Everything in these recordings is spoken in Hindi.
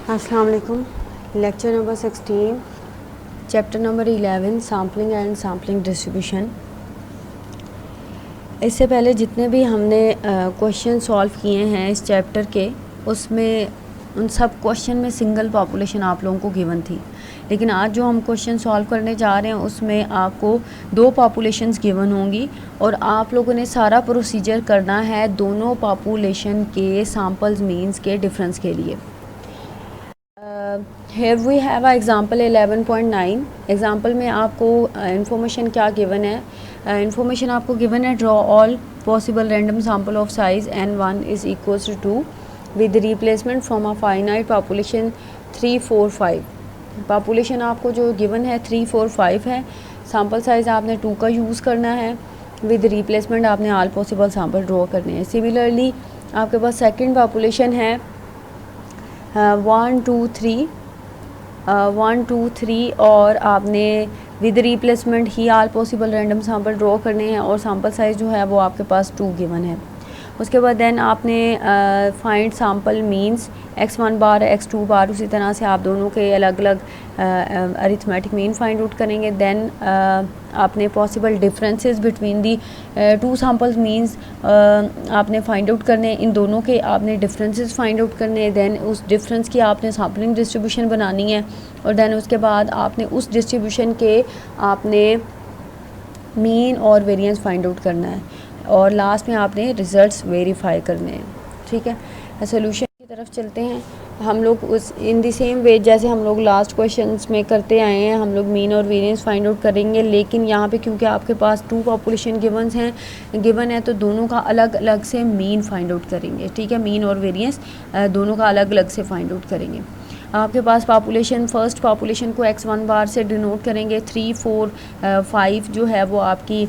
अस्सलाम वालेकुम। Lecture number 16, chapter number 11, sampling and sampling distribution. इससे पहले जितने भी हमने क्वेश्चन सॉल्व किए हैं इस चैप्टर के, उसमें उन सब क्वेश्चन में सिंगल पॉपुलेशन आप लोगों को गिवन थी। लेकिन आज जो हम क्वेश्चन सॉल्व करने जा रहे हैं उसमें आपको दो पॉपुलेशंस गिवन होंगी और आप लोगों ने सारा प्रोसीजर करना है दोनों पॉपुलेशन के सैम्पल्स मीन्स के डिफरेंस के लिए। here we have a example 11.9। Example में आपको इंफॉर्मेशन क्या गिवन है। इंफॉर्मेशन आपको गिवन है draw all possible random sample of size n1 is equals to 2 with replacement from a finite population 3, 4, 5। Population आपको जो गिवन है 3, 4, 5 है। सैम्पल साइज़ आपने 2 का यूज़ करना है। विद रिप्लेसमेंट आपने ऑल पॉसिबल सैम्पल ड्रॉ करने हैं। सिमिलरली आपके पास सेकेंड पॉपुलेशन है 1, 2, 3 1, 2, 3 और आपने with replacement he all possible random sample draw करने हैं और सैम्पल साइज़ जो है वो आपके पास 2 गिवन है। उसके बाद देन आपने find sample means x1 bar x2 bar, उसी तरह से आप दोनों के अलग अलग अरिथमेटिक मीन फाइंड आउट करेंगे। देन आपने possible differences between the two samples means आपने फाइंड आउट करने, इन दोनों के आपने डिफरेंसेस फाइंड आउट करने। देन उस डिफरेंस की आपने सैम्पलिंग डिस्ट्रीब्यूशन बनानी है और देन उसके बाद आपने उस डिस्ट्रीब्यूशन के आपने मीन और वेरिएंस फाइंड आउट करना है और लास्ट में आपने रिजल्ट्स वेरीफाई करने हैं। ठीक है, सोल्यूशन की तरफ चलते हैं हम लोग। उस इन द सेम वे जैसे हम लोग लास्ट क्वेश्चंस में करते आए हैं, हम लोग मीन और वेरिएंस फाइंड आउट करेंगे। लेकिन यहाँ पे क्योंकि आपके पास 2 पॉपुलेशन गिवन है तो दोनों का अलग अलग से मीन फाइंड आउट करेंगे। ठीक है, मीन और वेरिएंस दोनों का अलग अलग से फाइंड आउट करेंगे। आपके पास पॉपुलेशन, फर्स्ट पॉपुलेशन को x1 बार से डिनोट करेंगे। 3, 4, 5 जो है वो आपकी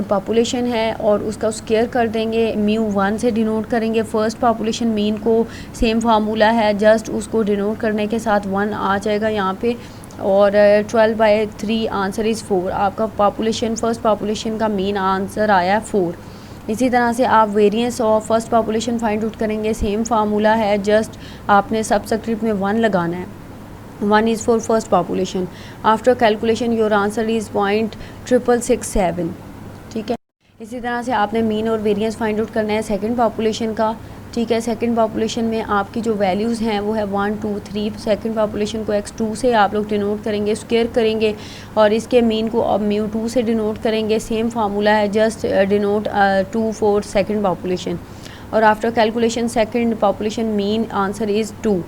पॉपुलेशन है और उसका स्क्वायर कर देंगे। μ1 से डिनोट करेंगे। फर्स्ट पॉपुलेशन मीन को सेम फार्मूला है, जस्ट उसको डिनोट करने के साथ 1 आ जाएगा यहाँ पे और 12/3 आंसर इज़ 4। आपका पॉपुलेशन, फर्स्ट पॉपुलेशन का मीन आंसर आया है 4। इसी तरह से आप वेरिएंस और फर्स्ट पॉपुलेशन फाइंड आउट करेंगे। सेम फार्मूला है, जस्ट आपने सबस्क्रिप्ट में 1 लगाना है। 1 is for first population. After calculation your answer is 0.667। ठीक है, इसी तरह से आपने मीन और वेरिएंस फाइंड आउट करना है सेकंड पॉपुलेशन का। ठीक है, सेकंड पॉपुलेशन में आपकी जो वैल्यूज़ हैं वो है 1, 2, 3। सेकंड पॉपुलेशन को x2 से आप लोग डिनोट करेंगे, स्क्वायर करेंगे और इसके मीन को अब μ2 से डिनोट करेंगे। सेम फार्मूला है, just denote 2 for second population और after calculation second population mean answer is 2।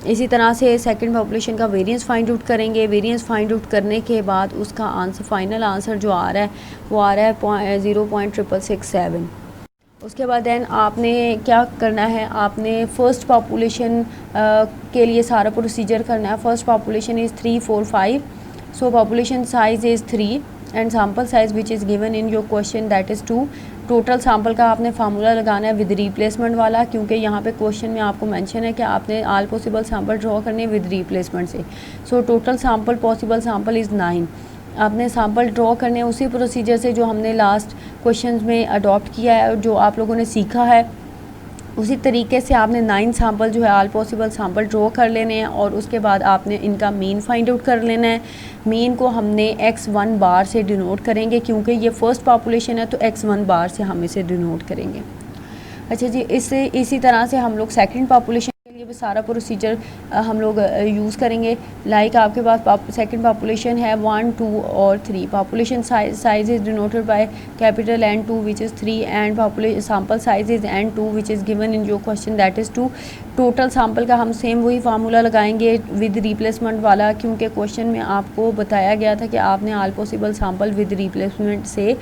इसी तरह से सेकंड पॉपुलेशन का वेरिएंस फाइंड आउट करेंगे। वेरिएंस फाइंड आउट करने के बाद उसका आंसर, फाइनल आंसर जो आ रहा है वो आ रहा है 0.667। उसके बाद देन आपने क्या करना है, आपने फ़र्स्ट पॉपुलेशन के लिए सारा प्रोसीजर करना है। First population is 3, 4, 5। So population size is 3 and sample size which is given in your question that is 2। Total sample का आपने फार्मूला लगाना है विद रिप्लेसमेंट वाला, क्योंकि यहाँ पे क्वेश्चन में आपको मेंशन है कि आपने ऑल पॉसिबल सैम्पल ड्रॉ करने विद रिप्लेसमेंट से। So total sample, possible sample is 9। आपने सैम्पल ड्रॉ करने उसी प्रोसीजर से जो हमने लास्ट क्वेश्चंस में अडॉप्ट किया है और जो आप लोगों ने सीखा है, उसी तरीके से आपने 9 सैम्पल जो है ऑल पॉसिबल सैम्पल ड्रॉ कर लेने हैं और उसके बाद आपने इनका मीन फाइंड आउट कर लेना है। मीन को हमने x1 बार से डिनोट करेंगे, क्योंकि ये फर्स्ट पॉपुलेशन है तो x1 बार से हम इसे डिनोट करेंगे। अच्छा जी, इससे इसी तरह से हम लोग सेकंड पॉपुलेशन के लिए भी सारा प्रोसीजर हम लोग यूज़ करेंगे। लाइक आपके पास सेकंड पॉपुलेशन है 1, 2 और 3। Population size is denoted by capital N2 which is 3 and population sample size is N2 which is given in your question that is 2। Total sample का हम सेम वही फार्मूला लगाएंगे विद रिप्लेसमेंट वाला, क्योंकि क्वेश्चन में आपको बताया गया था कि आपने all possible sample with replacement से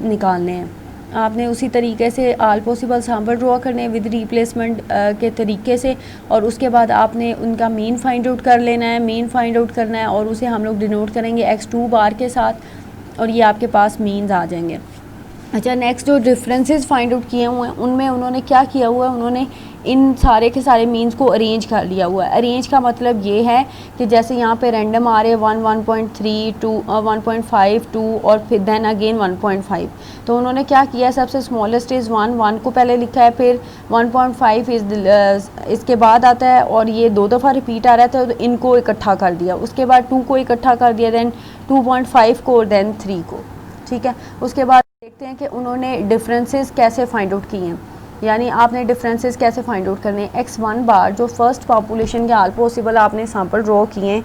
निकालने हैं। आपने उसी तरीके से ऑल पॉसिबल सैम्पल ड्रॉ करने विद रिप्लेसमेंट के तरीके से और उसके बाद आपने उनका मीन फाइंड आउट कर लेना है। मीन फाइंड आउट करना है और उसे हम लोग डिनोट करेंगे x2 बार के साथ और ये आपके पास मीन्स आ जाएंगे। अच्छा, नेक्स्ट जो डिफरेंसेस फाइंड आउट किए हुए हैं उनमें उन्होंने क्या किया हुआ है, उन्होंने इन सारे के सारे मीन्स को अरेंज कर लिया हुआ है। अरेंज का मतलब ये है कि जैसे यहाँ पे रैंडम आ रहे हैं 1, 1.3, 2, 1.5, 2 और फिर देन अगेन 1.5। तो उन्होंने क्या किया, सबसे स्मॉलेस्ट इज़ 1 को पहले लिखा है, फिर 1.5 इसके बाद आता है और ये 2 दफ़ा रिपीट आ रहा था, तो इनको इकट्ठा कर दिया। उसके बाद 2 को इकट्ठा कर दिया, देन 2.5 को और देन 3 को। ठीक है, उसके बाद देखते हैं कि उन्होंने डिफरेंसेस कैसे फाइंड आउट किए हैं, यानी आपने डिफरेंसेस कैसे फाइंड आउट करने हैं। x1 बार जो फर्स्ट पॉपुलेशन के ऑल पॉसिबल आपने सैंपल ड्रॉ किए हैं,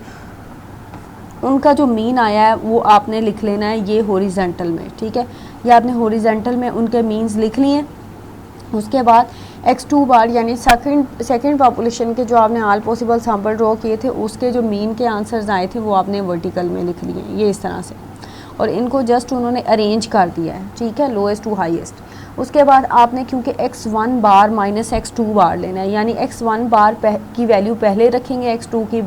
उनका जो मीन आया है वो आपने लिख लेना है ये हॉरिजॉन्टल में। ठीक है, ये आपने हॉरिजॉन्टल में उनके मीन्स लिख लिए। उसके बाद x2 बार यानी सेकंड पॉपुलेशन के जो आपने ऑल पॉसिबल सैंपल ड्रॉ किए थे, उसके जो मीन के आंसर्स आए थे वो आपने वर्टिकल में लिख लिए, ये इस तरह से, और इनको जस्ट उन्होंने अरेंज कर दिया है। ठीक है, लोएस्ट टू हाईएस्ट। उसके बाद आपने क्योंकि x1 बार माइनस x2 बार लेना है, यानी x1 बार की वैल्यू पहले रखेंगे, x2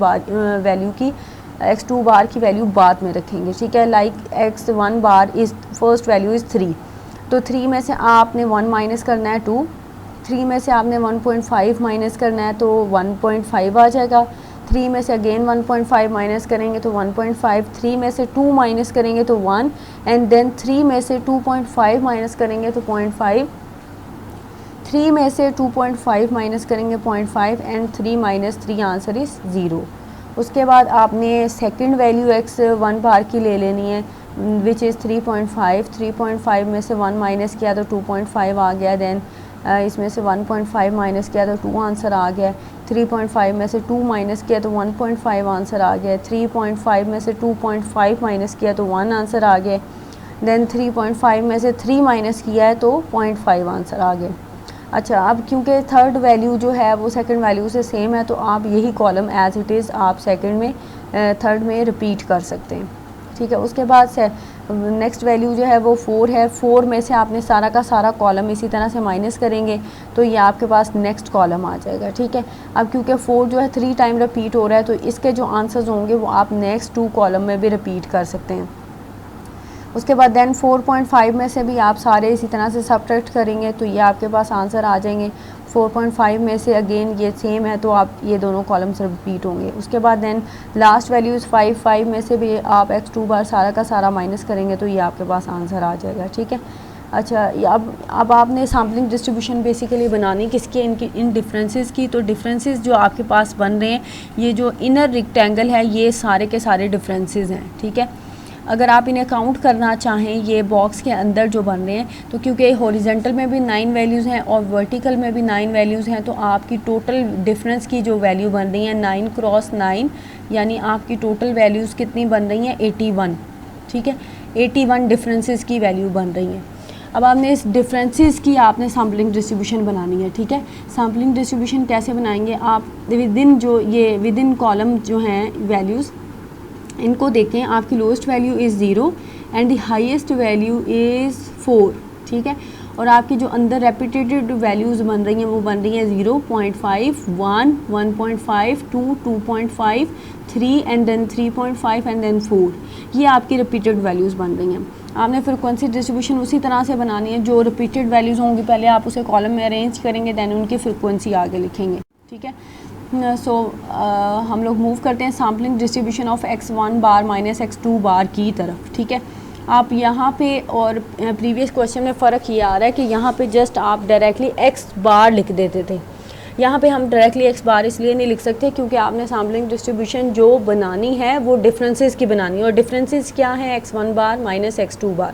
बार की वैल्यू बाद में रखेंगे। ठीक है, like x1 bar is first value is 3, तो 3 में से आपने 1 माइनस करना है 2, 3 में से आपने 1.5 माइनस करना है तो 1.5 आ जाएगा। 3 में से अगेन 1.5 माइनस करेंगे तो 1.5, 3 में से 2 माइनस करेंगे तो 1, एंड देन 3 में से 2.5 माइनस करेंगे तो 0.5, 3 में से 2.5 माइनस करेंगे 0.5, एंड 3 माइनस 3 आंसर इज़ 0। उसके बाद आपने सेकंड वैल्यू x1 बार की ले लेनी है, विच इज़ 3.5। 3.5 में से 1 माइनस किया तो 2.5 आ गया, देन इसमें से 1.5 माइनस किया तो 2 आंसर आ गया। 3.5 में से 2 माइनस किया तो 1.5 आंसर आ गया। 3.5 में से 2.5 माइनस किया तो 1 आंसर आ गया। देन 3.5 में से 3 माइनस किया है तो 0.5 आंसर आ गया। अच्छा, अब क्योंकि थर्ड वैल्यू जो है वो सेकंड वैल्यू से सेम है, तो आप यही कॉलम एज इट इज़ आप सेकंड में थर्ड में रिपीट कर सकते हैं। ठीक है, उसके बाद से नेक्स्ट वैल्यू जो है वो 4 है। 4 में से आपने सारा का सारा कॉलम इसी तरह से माइनस करेंगे तो ये आपके पास नेक्स्ट कॉलम आ जाएगा। ठीक है, अब क्योंकि 4 जो है 3 टाइम रिपीट हो रहा है, तो इसके जो आंसर्स होंगे वो आप नेक्स्ट 2 कॉलम में भी रिपीट कर सकते हैं। उसके बाद देन 4.5 में से भी आप सारे इसी तरह से सब्ट्रैक्ट करेंगे तो ये आपके पास आंसर आ जाएंगे। 4.5 में से अगेन ये सेम है तो आप ये दोनों कॉलम्स रिपीट होंगे। उसके बाद देन लास्ट वैल्यू इज़ 5 में से भी आप x2 बार सारा का सारा माइनस करेंगे तो ये आपके पास आंसर आ जाएगा। ठीक है, अच्छा, अब आपने सैम्पलिंग डिस्ट्रीब्यूशन बेसिकली बनानी किसकी, इनकी इन डिफरेंसेस की। तो डिफरेंसेस जो आपके पास बन रहे हैं, ये जो इनर रेक्टेंगल है ये सारे के सारे डिफरेंसेस हैं। ठीक है, अगर आप इन्हें काउंट करना चाहें ये बॉक्स के अंदर जो बन रहे हैं, तो क्योंकि हॉरिजॉन्टल में भी 9 वैल्यूज़ हैं और वर्टिकल में भी 9 वैल्यूज़ हैं, तो आपकी टोटल डिफरेंस की जो वैल्यू बन रही है 9 क्रॉस 9, यानी आपकी टोटल वैल्यूज़ कितनी बन रही हैं 81। ठीक है, 81 डिफरेंसेस की वैल्यू बन रही हैं। अब आपने इस डिफरेंसेस की आपने सैम्पलिंग डिस्ट्रीब्यूशन बनानी है। ठीक है, सैम्पलिंग डिस्ट्रीब्यूशन कैसे बनाएंगे आप, विद इन कॉलम जो हैं वैल्यूज़, इनको देखें। आपकी lowest value is 0 and the highest value is 4। ठीक है, और आपकी जो अंदर रेपिटेटेड वैल्यूज़ बन रही हैं वो बन रही हैं 0.5, 1, 1.5, 2, 2.5, 3 एंड देन 3.5 एंड देन 4। ये आपकी रिपीटेड वैल्यूज़ बन रही हैं। आपने फ्रीक्वेंसी डिस्ट्रीब्यूशन उसी तरह से बनानी है, जो रिपीटेड वैल्यूज़ होंगी पहले आप उसे कॉलम में अरेंज करेंगे, दैन उनकी फ्रीक्वेंसी आगे लिखेंगे। ठीक है, हम लोग मूव करते हैं sampling distribution of x1 bar minus x2 बार की तरफ। ठीक है, आप यहाँ पे और प्रीवियस क्वेश्चन में फ़र्क ये आ रहा है कि यहाँ पे जस्ट आप डायरेक्टली x बार लिख देते थे। यहाँ पे हम डायरेक्टली x बार इसलिए नहीं लिख सकते क्योंकि आपने सैम्पलिंग डिस्ट्रीब्यूशन जो बनानी है वो डिफरेंसेस की बनानी है, और डिफरेंसेस क्या है x1 बार माइनस x2 बार।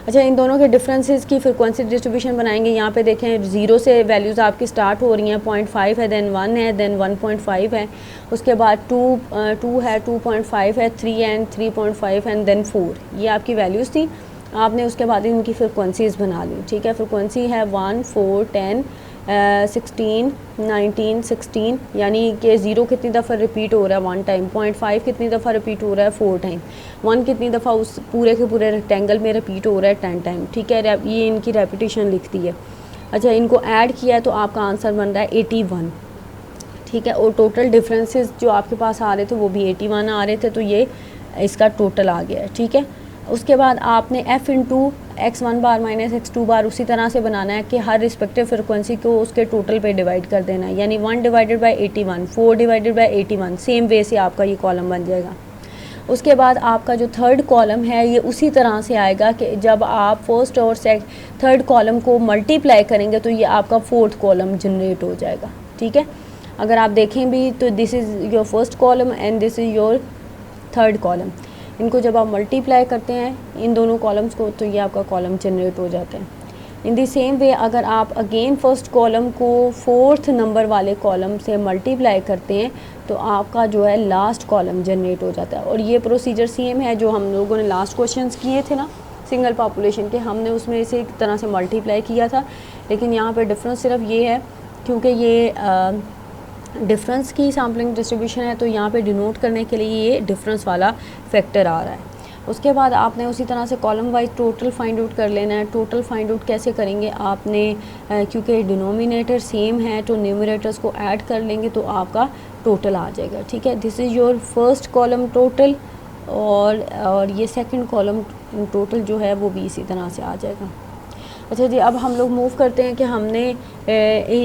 अच्छा, इन दोनों के डिफरेंसेस की फ्रीक्वेंसी डिस्ट्रीब्यूशन बनाएंगे। यहाँ पे देखें 0 से वैल्यूज़ आपकी स्टार्ट हो रही हैं, 0.5 है, देन 1 है, देन 1.5 है, उसके बाद 2 है, 2.5 है, 3 एंड 3.5 एंड देन 4। ये आपकी वैल्यूज़ थी। आपने उसके बाद इनकी फ्रीक्वेंसीज़ बना ली। ठीक है, फ्रीक्वेंसी है 1, 4, 10, 16, 19, 16, यानी कि 0 कितनी दफ़ा रिपीट हो रहा है 1 टाइम, 0.5 कितनी दफ़ा रिपीट हो रहा है 4 टाइम, 1 कितनी दफ़ा उस पूरे के पूरे रेक्टेंगल में रिपीट हो रहा है 10 टाइम। ठीक है, ये इनकी रेपिटेशन लिखती है। अच्छा, इनको ऐड किया है तो आपका आंसर बन रहा है 81। ठीक है, और टोटल डिफरेंसेस जो आपके पास आ रहे थे वो भी 81 आ रहे थे, तो ये इसका टोटल आ गया है। ठीक है, उसके बाद आपने f into x1 bar minus x2 bar उसी तरह से बनाना है कि हर रिस्पेक्टिव फ्रिक्वेंसी को उसके टोटल पे डिवाइड कर देना है, यानी 1 divided by 81, 4 divided by 81, same way से आपका ये कॉलम बन जाएगा। उसके बाद आपका जो थर्ड कॉलम है ये उसी तरह से आएगा कि जब आप फर्स्ट और थर्ड कॉलम को मल्टीप्लाई करेंगे तो ये आपका फोर्थ कॉलम जनरेट हो जाएगा। ठीक है, अगर आप देखें भी तो this is your first column and this is your third column. इनको जब आप मल्टीप्लाई करते हैं इन दोनों कॉलम्स को तो ये आपका कॉलम जनरेट हो जाता है। इन दी सेम वे अगर आप अगेन फर्स्ट कॉलम को फोर्थ नंबर वाले कॉलम से मल्टीप्लाई करते हैं तो आपका जो है लास्ट कॉलम जनरेट हो जाता है। और ये प्रोसीजर सेम है जो हम लोगों ने लास्ट क्वेश्चंस किए थे ना सिंगल पॉपुलेशन के, हमने उसमें इसे एक तरह से मल्टीप्लाई किया था, लेकिन यहाँ पे डिफरेंस सिर्फ ये है क्योंकि ये डिफरेंस की सैम्पलिंग डिस्ट्रीब्यूशन है तो यहाँ पे डिनोट करने के लिए ये डिफरेंस वाला फैक्टर आ रहा है। उसके बाद आपने उसी तरह से column wise total find out कर लेना है। टोटल फाइंड आउट कैसे करेंगे आपने, क्योंकि डिनोमिनेटर सेम है तो न्यूमरेटर्स को ऐड कर लेंगे तो आपका टोटल आ जाएगा। ठीक है, this is your first column total और ये सेकंड कॉलम टोटल जो है वो भी इसी तरह से आ जाएगा। अच्छा जी, अब हम लोग मूव करते हैं कि हमने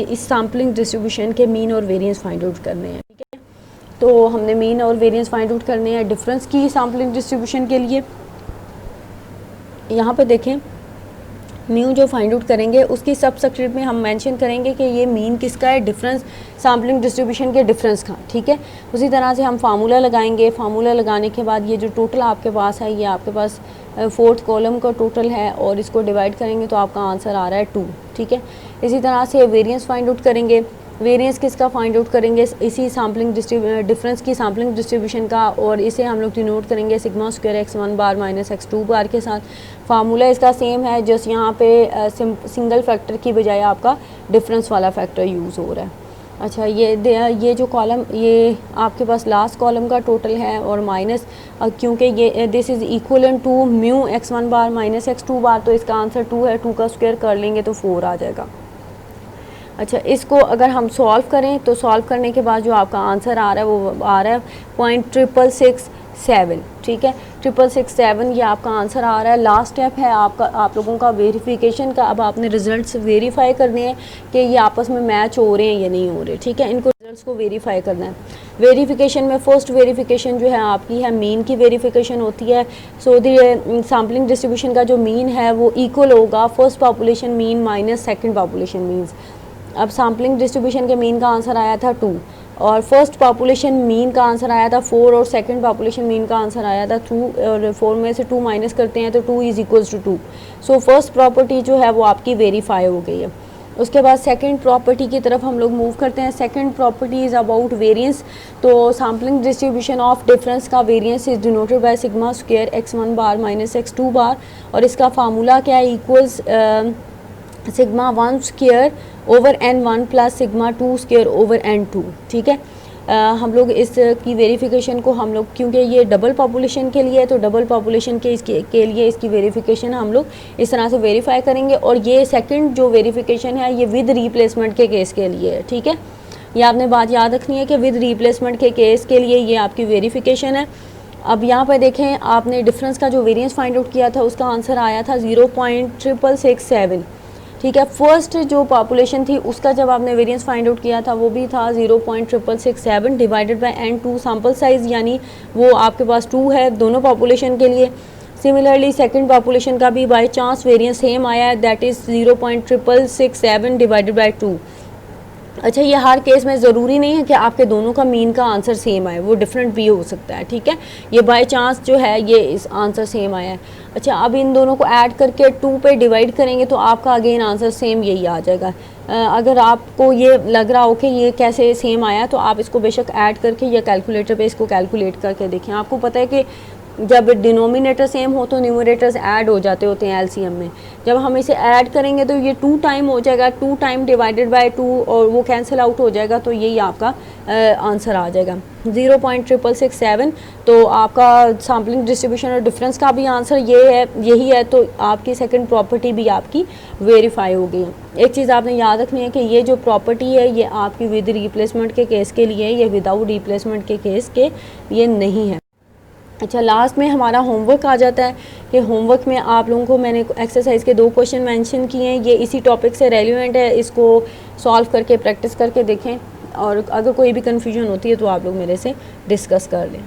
इस सैम्पलिंग डिस्ट्रीब्यूशन के मीन और वेरिएंस फाइंड आउट करने हैं। ठीक है, तो हमने मीन और वेरिएंस फाइंड आउट करने हैं डिफरेंस की सैम्पलिंग डिस्ट्रीब्यूशन के लिए। यहाँ पे देखें म्यू जो फाइंड आउट करेंगे उसकी सबस्क्रिप्ट में हम मेंशन करेंगे कि ये मीन किसका है, डिफरेंस सैम्पलिंग डिस्ट्रीब्यूशन के डिफरेंस का। ठीक है, उसी तरह से हम फार्मूला लगाएंगे। फार्मूला लगाने के बाद ये जो टोटल आपके पास है ये आपके पास फोर्थ कॉलम का टोटल है और इसको डिवाइड करेंगे तो आपका आंसर आ रहा है 2। ठीक है, इसी तरह से वेरिएंस फाइंड आउट करेंगे। वेरिएंस किसका फाइंड आउट करेंगे, इसी सैम्पलिंग डिफरेंस की सैम्पलिंग डिस्ट्रीब्यूशन का, और इसे हम लोग डिनोट करेंगे sigma square x1 bar minus x2 बार के साथ। फार्मूला इसका सेम है, जस्ट यहाँ पे सिंगल फैक्टर की बजाय आपका डिफरेंस वाला फैक्टर यूज़ हो रहा है। अच्छा, ये जो कॉलम ये आपके पास लास्ट कॉलम का टोटल है और माइनस क्योंकि ये this is equal to mu x1 bar minus x2 bar, तो इसका आंसर 2 है। 2 का स्क्वायर कर लेंगे तो 4 आ जाएगा। अच्छा, इसको अगर हम सॉल्व करें तो सॉल्व करने के बाद जो आपका आंसर आ रहा है वो आ रहा है 0.667। ठीक है, 667 ये आपका आंसर आ रहा है। लास्ट स्टेप है आपका आप लोगों का वेरिफिकेशन का। अब आपने रिजल्ट्स वेरीफाई करने हैं कि ये आपस में मैच हो रहे हैं या नहीं हो रहे। ठीक है, इनको रिजल्ट्स को वेरीफाई करना है। वेरिफिकेशन में फर्स्ट वेरिफिकेशन जो है आपकी है मीन की वेरिफिकेशन होती है। सो दी सैम्पलिंग डिस्ट्रीब्यूशन का जो मीन है वो इक्वल होगा first population mean minus second population means. अब सैम्पलिंग डिस्ट्रीब्यूशन के मीन का आंसर आया था 2 और फर्स्ट पॉपुलेशन मीन का आंसर आया था 4 और सेकंड पॉपुलेशन मीन का आंसर आया था 2 और 4 में से 2 माइनस करते हैं तो 2 is equals to 2। So first property जो है वो आपकी वेरीफाई हो गई है। उसके बाद सेकंड प्रॉपर्टी की तरफ हम लोग मूव करते हैं। Second property is about variance. तो सैम्पलिंग डिस्ट्रीब्यूशन ऑफ डिफरेंस का variance is denoted by sigma square x1 bar minus x2 बार, और इसका फार्मूला क्या है, equals sigma 1 square over n1 plus sigma 2 square over n2। ठीक है, हम लोग इसकी वेरिफिकेशन को हम लोग क्योंकि ये डबल पॉपुलेशन के लिए है तो डबल पॉपुलेशन के लिए इसकी वेरिफिकेशन हम लोग इस तरह से वेरीफाई करेंगे। और ये सेकंड जो वेरिफिकेशन है ये विद रिप्लेसमेंट के केस के लिए है। ठीक है, ये आपने बात याद रखनी है कि विद रिप्लेसमेंट के केस के लिए ये आपकी वेरिफिकेशन है। अब यहाँ पर देखें आपने डिफरेंस का जो वेरिएंस फाइंड आउट किया था उसका आंसर आया था 0.667। ठीक है, फर्स्ट जो पॉपुलेशन थी उसका जब आपने वेरिएंस फाइंड आउट किया था वो भी था 0.667 divided by n2 sample size, यानी वो आपके पास 2 है दोनों पॉपुलेशन के लिए। सिमिलरली सेकंड पॉपुलेशन का भी बाय चांस वेरिएंस सेम आया है, दैट इज़ 0.667 डिवाइडेड बाय 2। अच्छा, ये हर केस में ज़रूरी नहीं है कि आपके दोनों का मीन का आंसर सेम आए, वो डिफरेंट भी हो सकता है। ठीक है, ये बाय चांस जो है ये इस आंसर सेम आया है। अच्छा, अब इन दोनों को ऐड करके 2 पे डिवाइड करेंगे तो आपका अगेन आंसर सेम यही आ जाएगा। अगर आपको ये लग रहा हो कि ये कैसे सेम आया तो आप इसको बेशक ऐड करके या कैलकुलेटर पे इसको कैलकुलेट करके देखें। आपको पता है कि जब डिनोमिनेटर सेम हो तो न्यूमरेटर्स ऐड हो जाते होते हैं एलसीएम में। जब हम इसे ऐड करेंगे तो ये 2 टाइम हो जाएगा, 2 टाइम डिवाइडेड बाय 2 और वो कैंसिल आउट हो जाएगा, तो यही आपका आंसर आ जाएगा 0.667। तो आपका सैम्पलिंग डिस्ट्रीब्यूशन और डिफरेंस का भी आंसर यही है। तो आपकी सेकंड प्रॉपर्टी भी आपकी वेरीफाई हो गई है। एक चीज़ आपने याद रखनी है कि ये जो प्रॉपर्टी है ये आपकी विद रिप्लेसमेंट के केस के लिए है, ये विदाउट रिप्लेसमेंट के केस के ये नहीं है। अच्छा, लास्ट में हमारा होमवर्क आ जाता है कि होमवर्क में आप लोगों को मैंने एक्सरसाइज के 2 क्वेश्चन मेंशन किए हैं, ये इसी टॉपिक से रेलिवेंट है, इसको सॉल्व करके प्रैक्टिस करके देखें और अगर कोई भी कन्फ्यूजन होती है तो आप लोग मेरे से डिस्कस कर लें।